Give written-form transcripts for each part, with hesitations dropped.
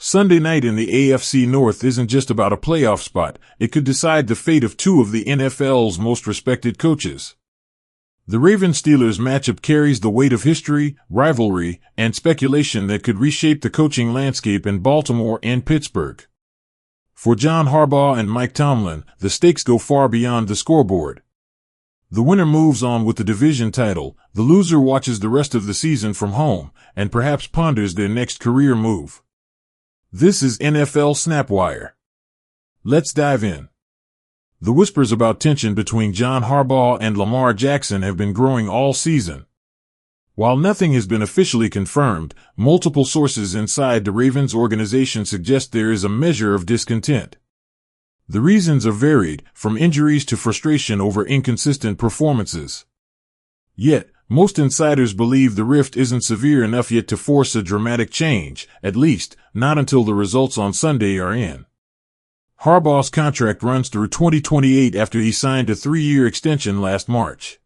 Sunday night in the AFC North isn't just about a playoff spot, it could decide the fate of two of the NFL's most respected coaches. The Ravens-Steelers matchup carries the weight of history, rivalry, and speculation that could reshape the coaching landscape in Baltimore and Pittsburgh. For John Harbaugh and Mike Tomlin, the stakes go far beyond the scoreboard. The winner moves on with the division title, the loser watches the rest of the season from home, and perhaps ponders their next career move. This is NFL SnapWire. Let's dive in. The whispers about tension between John Harbaugh and Lamar Jackson have been growing all season. While nothing has been officially confirmed, multiple sources inside the Ravens organization suggest there is a measure of discontent. The reasons are varied, from injuries to frustration over inconsistent performances. Yet, most insiders believe the rift isn't severe enough yet to force a dramatic change, at least, not until the results on Sunday are in. Harbaugh's contract runs through 2028 after he signed a 3-year extension last March.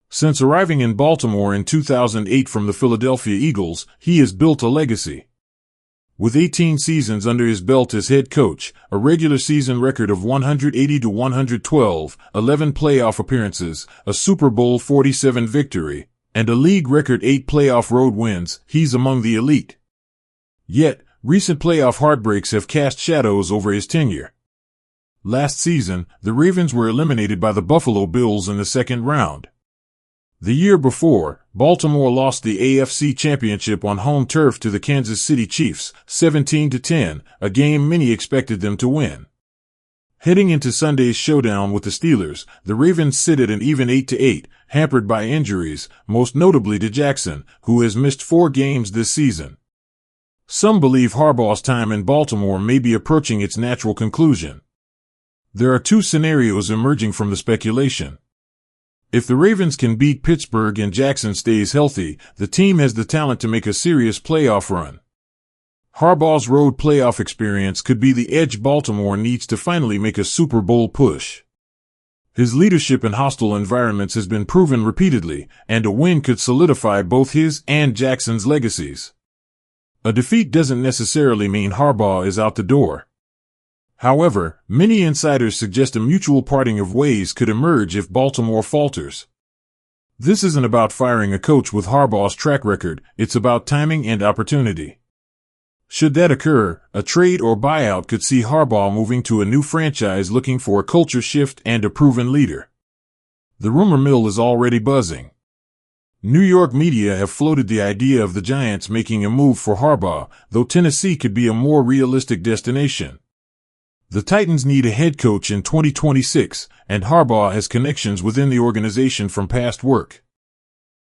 Since arriving in Baltimore in 2008 from the Philadelphia Eagles, he has built a legacy. With 18 seasons under his belt as head coach, a regular season record of 180-112, 11 playoff appearances, a Super Bowl 47 victory, and a league record 8 playoff road wins, he's among the elite. Yet, recent playoff heartbreaks have cast shadows over his tenure. Last season, the Ravens were eliminated by the Buffalo Bills in the second round. The year before, Baltimore lost the AFC Championship on home turf to the Kansas City Chiefs, 17-10, a game many expected them to win. Heading into Sunday's showdown with the Steelers, the Ravens sit at an even 8-8, hampered by injuries, most notably to Jackson, who has missed 4 games this season. Some believe Harbaugh's time in Baltimore may be approaching its natural conclusion. There are 2 scenarios emerging from the speculation. If the Ravens can beat Pittsburgh and Jackson stays healthy, the team has the talent to make a serious playoff run. Harbaugh's road playoff experience could be the edge Baltimore needs to finally make a Super Bowl push. His leadership in hostile environments has been proven repeatedly, and a win could solidify both his and Jackson's legacies. A defeat doesn't necessarily mean Harbaugh is out the door. However, many insiders suggest a mutual parting of ways could emerge if Baltimore falters. This isn't about firing a coach with Harbaugh's track record, it's about timing and opportunity. Should that occur, a trade or buyout could see Harbaugh moving to a new franchise looking for a culture shift and a proven leader. The rumor mill is already buzzing. New York media have floated the idea of the Giants making a move for Harbaugh, though Tennessee could be a more realistic destination. The Titans need a head coach in 2026, and Harbaugh has connections within the organization from past work.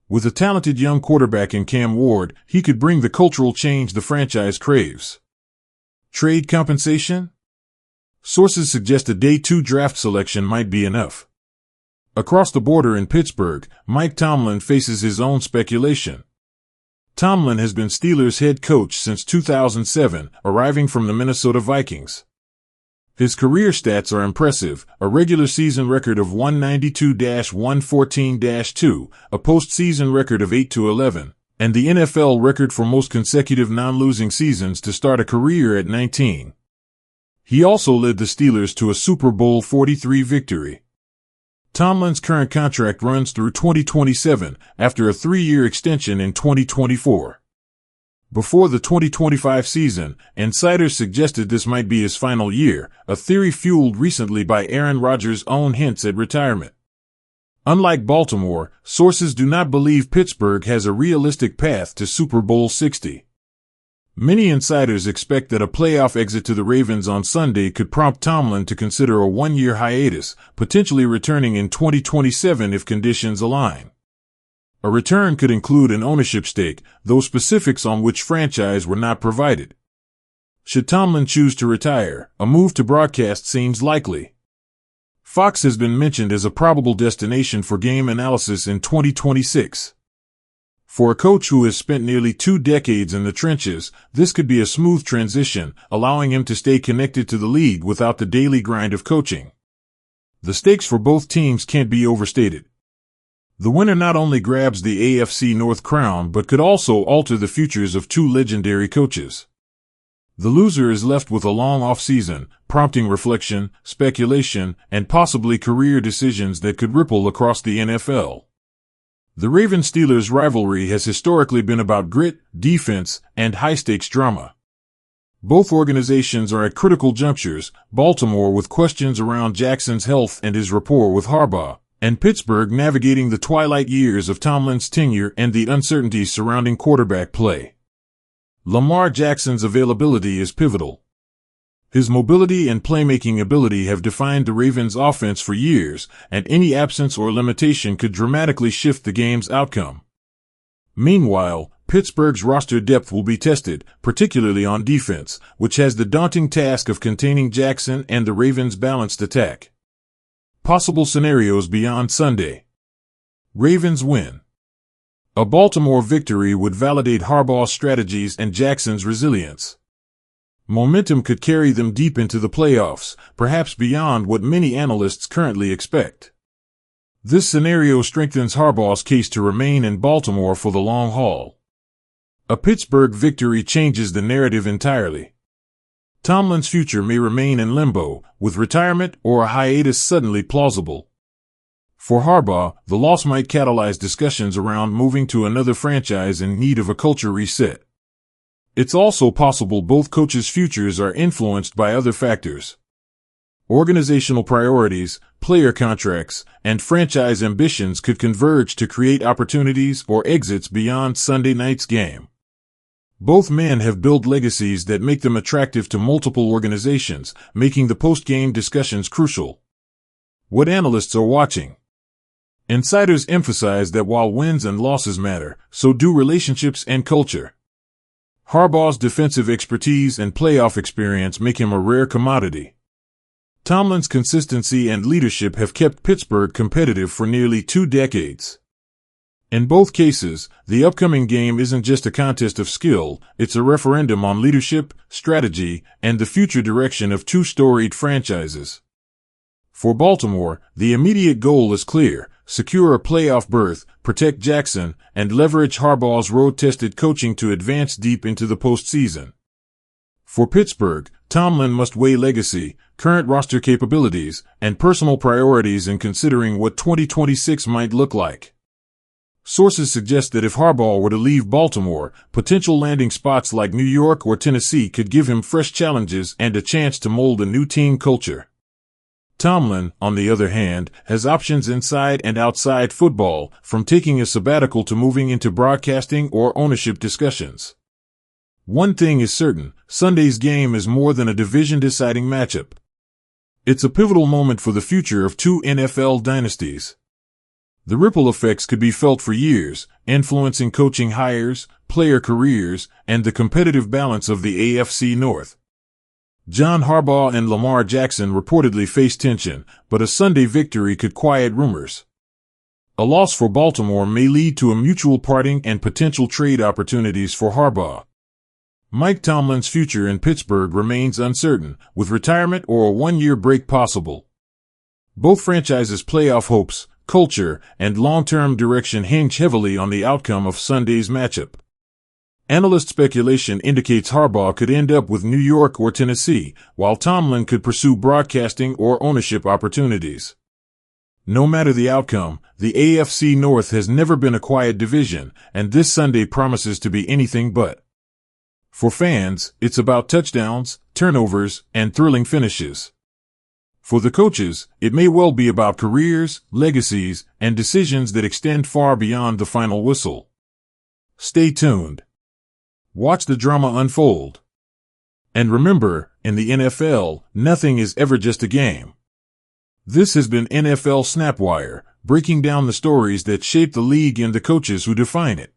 With a talented young quarterback in Cam Ward, he could bring the cultural change the franchise craves. Trade compensation? Sources suggest a Day 2 draft selection might be enough. Across the border in Pittsburgh, Mike Tomlin faces his own speculation. Tomlin has been Steelers' head coach since 2007, arriving from the Minnesota Vikings. His career stats are impressive, a regular season record of 192-114-2, a postseason record of 8-11, and the NFL record for most consecutive non-losing seasons to start a career at 19. He also led the Steelers to a Super Bowl 43 victory. Tomlin's current contract runs through 2027, after a 3-year extension in 2024. Before the 2025 season, insiders suggested this might be his final year, a theory fueled recently by Aaron Rodgers' own hints at retirement. Unlike Baltimore, sources do not believe Pittsburgh has a realistic path to Super Bowl 60. Many insiders expect that a playoff exit to the Ravens on Sunday could prompt Tomlin to consider a 1-year hiatus, potentially returning in 2027 if conditions align. A return could include an ownership stake, though specifics on which franchise were not provided. Should Tomlin choose to retire, a move to broadcast seems likely. Fox has been mentioned as a probable destination for game analysis in 2026. For a coach who has spent nearly 2 decades in the trenches, this could be a smooth transition, allowing him to stay connected to the league without the daily grind of coaching. The stakes for both teams can't be overstated. The winner not only grabs the AFC North crown but could also alter the futures of 2 legendary coaches. The loser is left with a long off-season, prompting reflection, speculation, and possibly career decisions that could ripple across the NFL. The Ravens-Steelers rivalry has historically been about grit, defense, and high-stakes drama. Both organizations are at critical junctures, Baltimore with questions around Jackson's health and his rapport with Harbaugh, and Pittsburgh navigating the twilight years of Tomlin's tenure and the uncertainties surrounding quarterback play. Lamar Jackson's availability is pivotal. His mobility and playmaking ability have defined the Ravens' offense for years, and any absence or limitation could dramatically shift the game's outcome. Meanwhile, Pittsburgh's roster depth will be tested, particularly on defense, which has the daunting task of containing Jackson and the Ravens' balanced attack. Possible scenarios beyond Sunday. Ravens win. A Baltimore victory would validate Harbaugh's strategies and Jackson's resilience. Momentum could carry them deep into the playoffs, perhaps beyond what many analysts currently expect. This scenario strengthens Harbaugh's case to remain in Baltimore for the long haul. A Pittsburgh victory changes the narrative entirely. Tomlin's future may remain in limbo, with retirement or a hiatus suddenly plausible. For Harbaugh, the loss might catalyze discussions around moving to another franchise in need of a culture reset. It's also possible both coaches' futures are influenced by other factors. Organizational priorities, player contracts, and franchise ambitions could converge to create opportunities or exits beyond Sunday night's game. Both men have built legacies that make them attractive to multiple organizations, making the post-game discussions crucial. What analysts are watching. Insiders emphasize that while wins and losses matter, so do relationships and culture. Harbaugh's defensive expertise and playoff experience make him a rare commodity. Tomlin's consistency and leadership have kept Pittsburgh competitive for nearly 2 decades. In both cases, the upcoming game isn't just a contest of skill, it's a referendum on leadership, strategy, and the future direction of 2 storied franchises. For Baltimore, the immediate goal is clear: secure a playoff berth, protect Jackson, and leverage Harbaugh's road-tested coaching to advance deep into the postseason. For Pittsburgh, Tomlin must weigh legacy, current roster capabilities, and personal priorities in considering what 2026 might look like. Sources suggest that if Harbaugh were to leave Baltimore, potential landing spots like New York or Tennessee could give him fresh challenges and a chance to mold a new team culture. Tomlin, on the other hand, has options inside and outside football, from taking a sabbatical to moving into broadcasting or ownership discussions. One thing is certain: Sunday's game is more than a division-deciding matchup. It's a pivotal moment for the future of 2 NFL dynasties. The ripple effects could be felt for years, influencing coaching hires, player careers, and the competitive balance of the AFC North. John Harbaugh and Lamar Jackson reportedly face tension, but a Sunday victory could quiet rumors. A loss for Baltimore may lead to a mutual parting and potential trade opportunities for Harbaugh. Mike Tomlin's future in Pittsburgh remains uncertain, with retirement or a 1-year break possible. Both franchises' playoff hopes, culture, and long-term direction hinge heavily on the outcome of Sunday's matchup. Analyst speculation indicates Harbaugh could end up with New York or Tennessee, while Tomlin could pursue broadcasting or ownership opportunities. No matter the outcome, the AFC North has never been a quiet division, and this Sunday promises to be anything but. For fans, it's about touchdowns, turnovers, and thrilling finishes. For the coaches, it may well be about careers, legacies, and decisions that extend far beyond the final whistle. Stay tuned. Watch the drama unfold. And remember, in the NFL, nothing is ever just a game. This has been NFL SnapWire, breaking down the stories that shape the league and the coaches who define it.